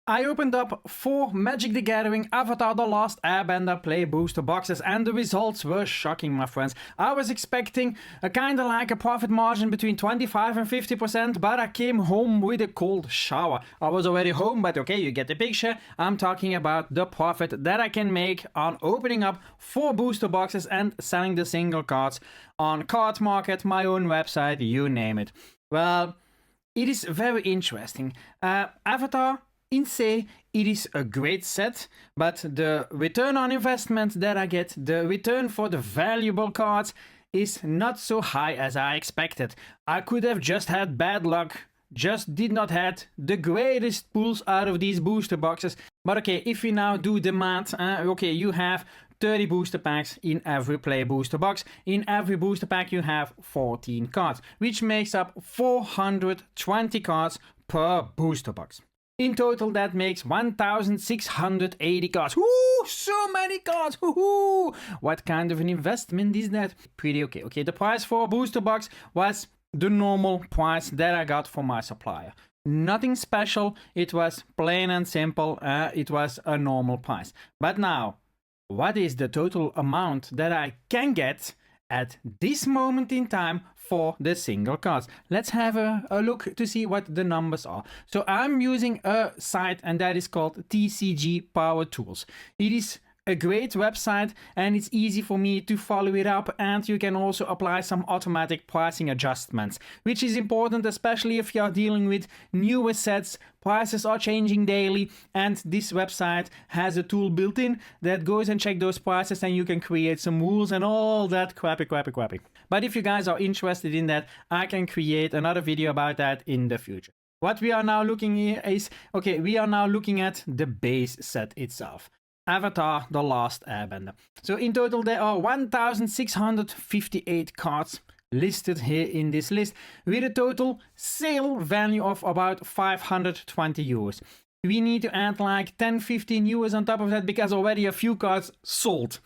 I opened up 4 Magic the Gathering Avatar The Last Airbender Play Booster boxes and the results were shocking, my friends. I was expecting a kinda like a profit margin between 25 and 50%, but I came home with a cold shower. I was already home, but okay, you get the picture. I'm talking about the profit that I can make on opening up 4 booster boxes and selling the single cards on Card Market, my own website, you name it. Well, it is very interesting. Avatar, in say, it is a great set, but the return on investment that I get, the return for the valuable cards, is not so high as I expected. I could have just had bad luck, just did not had the greatest pulls out of these booster boxes. But okay, if we now do the math, okay, you have 30 booster packs in every play booster box. In every booster pack you have 14 cards, which makes up 420 cards per booster box. In total, that makes 1,680 cards. Woo! So many cards! Woohoo! What kind of an investment is that? Pretty okay. Okay, the price for a booster box was the normal price that I got from my supplier. Nothing special. It was plain and simple. It was a normal price. But now, what is the total amount that I can get at this moment in time for the single cards? Let's have a look to see what the numbers are. So I'm using a site and that is called TCG Power Tools. It is a great website and it's easy for me to follow it up, and you can also apply some automatic pricing adjustments, which is important especially if you are dealing with newer sets. Prices are changing daily and this website has a tool built in that goes and check those prices, and you can create some rules and all that crappy. But if you guys are interested in that, I can create another video about that in the future. What we are now looking here is, okay, we are now looking at the base set itself. Avatar The Last Airbender. So in total there are 1,658 cards listed here in this list, with a total sale value of about 520 euros. We need to add like 10-15 euros on top of that because already a few cards sold.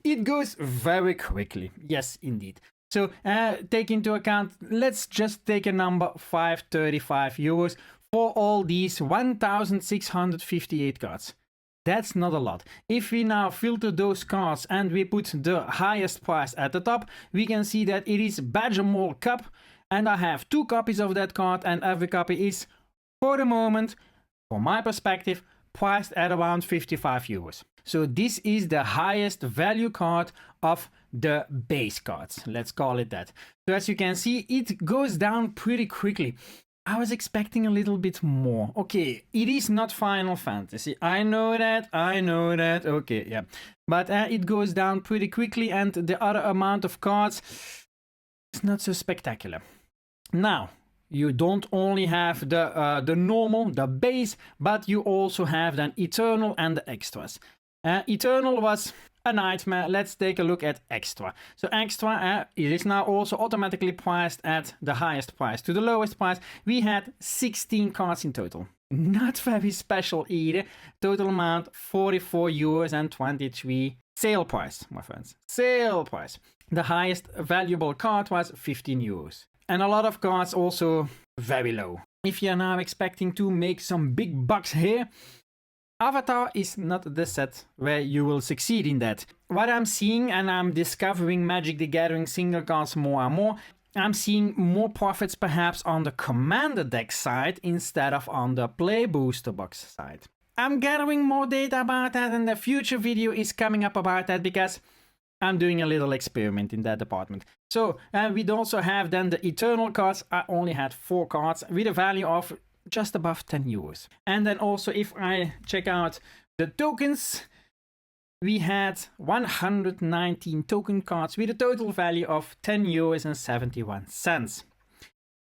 It goes very quickly, yes indeed. So take into account, let's just take a number, 535 euros for all these 1,658 cards. That's not a lot. If we now filter those cards and we put the highest price at the top, we can see that it is Badger Mall Cup, and I have 2 copies of that card, and every copy is, for the moment, from my perspective, priced at around 55 euros. So this is the highest value card of the base cards, let's call it that. So as you can see, it goes down pretty quickly. I was expecting a little bit more. Okay, it is not Final Fantasy. I know that. Okay, yeah. But it goes down pretty quickly, and the other amount of cards is not so spectacular. Now, you don't only have the normal, the base, but you also have then Eternal and the extras. Eternal was a nightmare. Let's take a look at extra. So extra, it is now also automatically priced at the highest price to the lowest price. We had 16 cards in total. Not very special either. Total amount 44 euros and 23. Sale price, my friends. Sale price. The highest valuable card was 15 euros. And a lot of cards also very low. If you're now expecting to make some big bucks here, Avatar is not the set where you will succeed in that. What I'm seeing, and I'm discovering Magic the Gathering single cards more and more, I'm seeing more profits perhaps on the Commander deck side instead of on the Play Booster Box side. I'm gathering more data about that, and the future video is coming up about that because I'm doing a little experiment in that department. So we'd also have then the Eternal cards. I only had 4 cards with a value of just above 10 euros. And then also if I check out the tokens, we had 119 token cards with a total value of 10 euros and 71 cents.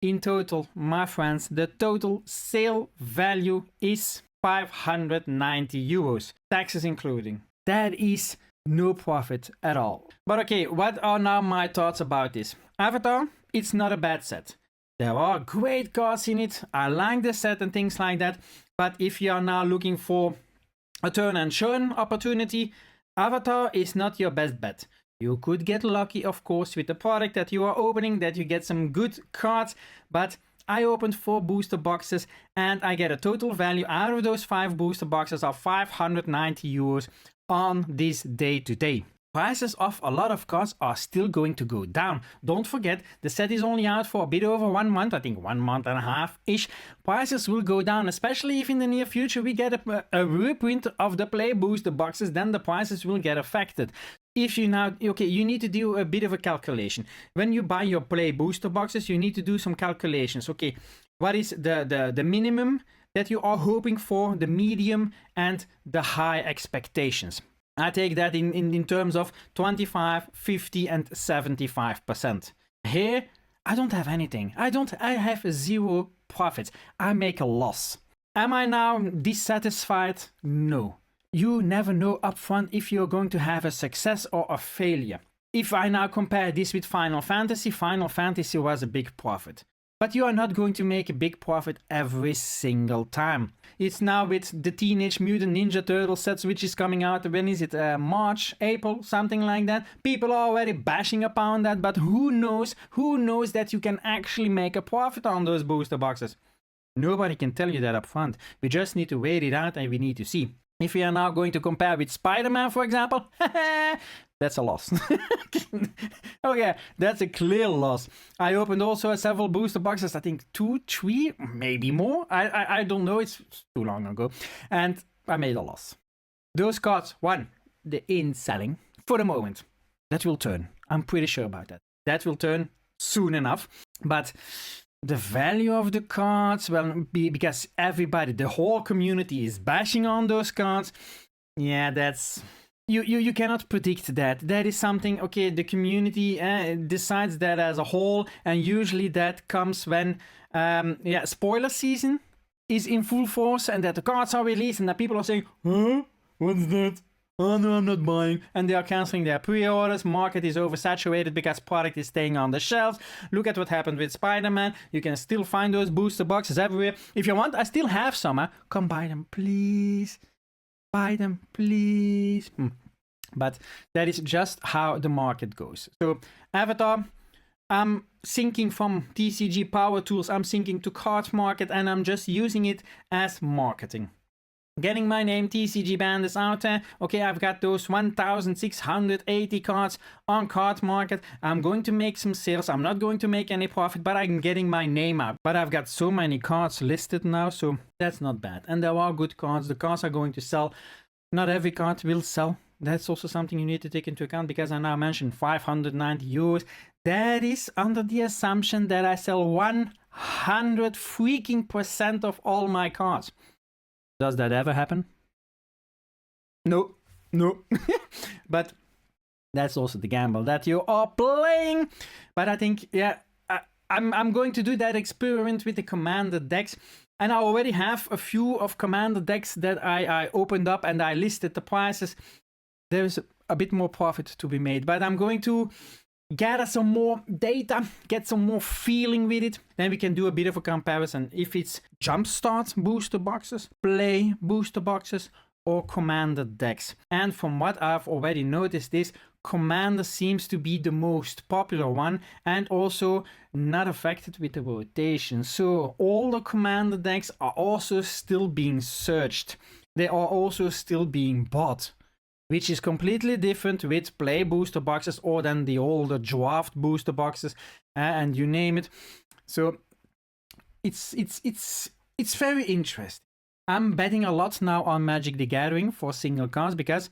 In total, my friends, the total sale value is 590 euros, taxes including. That is no profit at all. But okay, what are now my thoughts about this? Avatar, it's not a bad set. There are great cards in it. I like the set and things like that. But if you are now looking for a turn and churn opportunity, Avatar is not your best bet. You could get lucky, of course, with the product that you are opening, that you get some good cards. But I opened 4 booster boxes and I get a total value out of those 5 booster boxes of 590 euros on this day today. Prices of a lot of cards are still going to go down. Don't forget, the set is only out for a bit over 1 month, I think 1 month and a half-ish. Prices will go down, especially if in the near future we get a reprint of the Play booster boxes, then the prices will get affected. If you now, okay, you need to do a bit of a calculation. When you buy your Play booster boxes, you need to do some calculations. Okay, what is the minimum that you are hoping for, the medium, and the high expectations? I take that in terms of 25, 50, and 75%. Here, I don't have anything. I have 0 profits. I make a loss. Am I now dissatisfied? No. You never know upfront if you're going to have a success or a failure. If I now compare this with Final Fantasy was a big profit. But you are not going to make a big profit every single time. It's now with the Teenage Mutant Ninja Turtle sets, which is coming out, when is it, March, April, something like that. People are already bashing upon that, but who knows that you can actually make a profit on those booster boxes? Nobody can tell you that up front. We just need to wait it out and we need to see. If we are now going to compare with Spider-Man, for example, that's a loss. Okay, that's a clear loss. I opened also several booster boxes, I think 2, 3, maybe more. I don't know, it's too long ago. And I made a loss. Those cards, one, they're in selling for the moment. That will turn. I'm pretty sure about that. That will turn soon enough. But the value of the cards, well, because everybody, the whole community is bashing on those cards. Yeah, that's... You cannot predict that. That is something, okay, the community decides that as a whole, and usually that comes when, spoiler season is in full force, and that the cards are released, and that people are saying, huh? What's that? Oh no, I'm not buying. And they are cancelling their pre-orders. Market is oversaturated because product is staying on the shelves. Look at what happened with Spider-Man. You can still find those booster boxes everywhere. If you want, I still have some. Come buy them, please. Buy them, please. But that is just how the market goes. So, Avatar, I'm syncing from TCG Power Tools. I'm syncing to Card Market, and I'm just using it as marketing. Getting my name, TCG Band, is out there. Okay, I've got those 1,680 cards on Card Market. I'm going to make some sales. I'm not going to make any profit, but I'm getting my name out. But I've got so many cards listed now, so that's not bad. And there are good cards. The cards are going to sell. Not every card will sell. That's also something you need to take into account, because I now mentioned 590 euros. That is under the assumption that I sell 100% of all my cards. Does that ever happen? No. But that's also the gamble that you are playing. But I think, yeah, I'm going to do that experiment with the Commander decks. And I already have a few of Commander decks that I opened up and I listed the prices. There's a bit more profit to be made. But I'm going to gather some more data, get some more feeling with it, then we can do a bit of a comparison if it's Jumpstart booster boxes, Play booster boxes, or Commander decks. And from what I've already noticed is Commander seems to be the most popular one, and also not affected with the rotation. So all the Commander decks are also still being searched. They are also still being bought, which is completely different with Play booster boxes or then the older draft booster boxes, and you name it. So it's very interesting. I'm betting a lot now on Magic the Gathering for single cards, because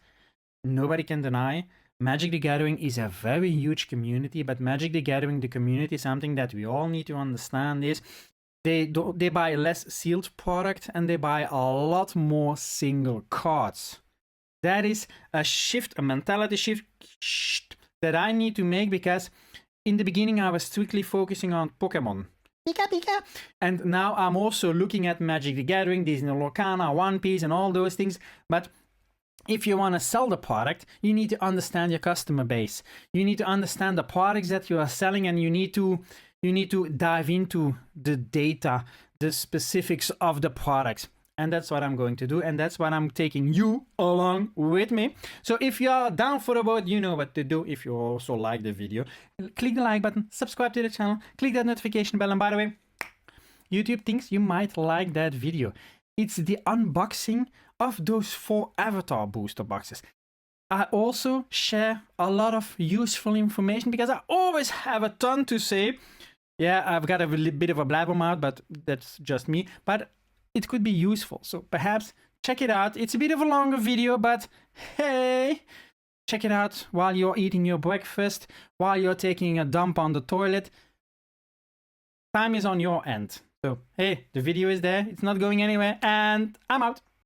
nobody can deny Magic the Gathering is a very huge community. But Magic the Gathering, the community, something that we all need to understand is they buy less sealed product and they buy a lot more single cards. That is a shift, a mentality shift that I need to make, because in the beginning I was strictly focusing on Pokemon. Pika Pika. And now I'm also looking at Magic the Gathering, Disney Lorcana, One Piece and all those things. But if you want to sell the product, you need to understand your customer base. You need to understand the products that you are selling, and you need to dive into the data, the specifics of the products. And that's what I'm going to do, and that's what I'm taking you along with me. So if you're down for the boat, you know what to do. If you also like the video, click the like button, subscribe to the channel, click that notification bell, and by the way, YouTube thinks you might like that video. It's the unboxing of those 4 avatar booster boxes. I also share a lot of useful information because I always have a ton to say. Yeah, I've got a bit of a blabbermouth, but that's just me. But it could be useful, so perhaps check it out. It's a bit of a longer video, but hey, check it out while you're eating your breakfast, while you're taking a dump on the toilet. Time is on your end. So hey, the video is there, it's not going anywhere, and I'm out.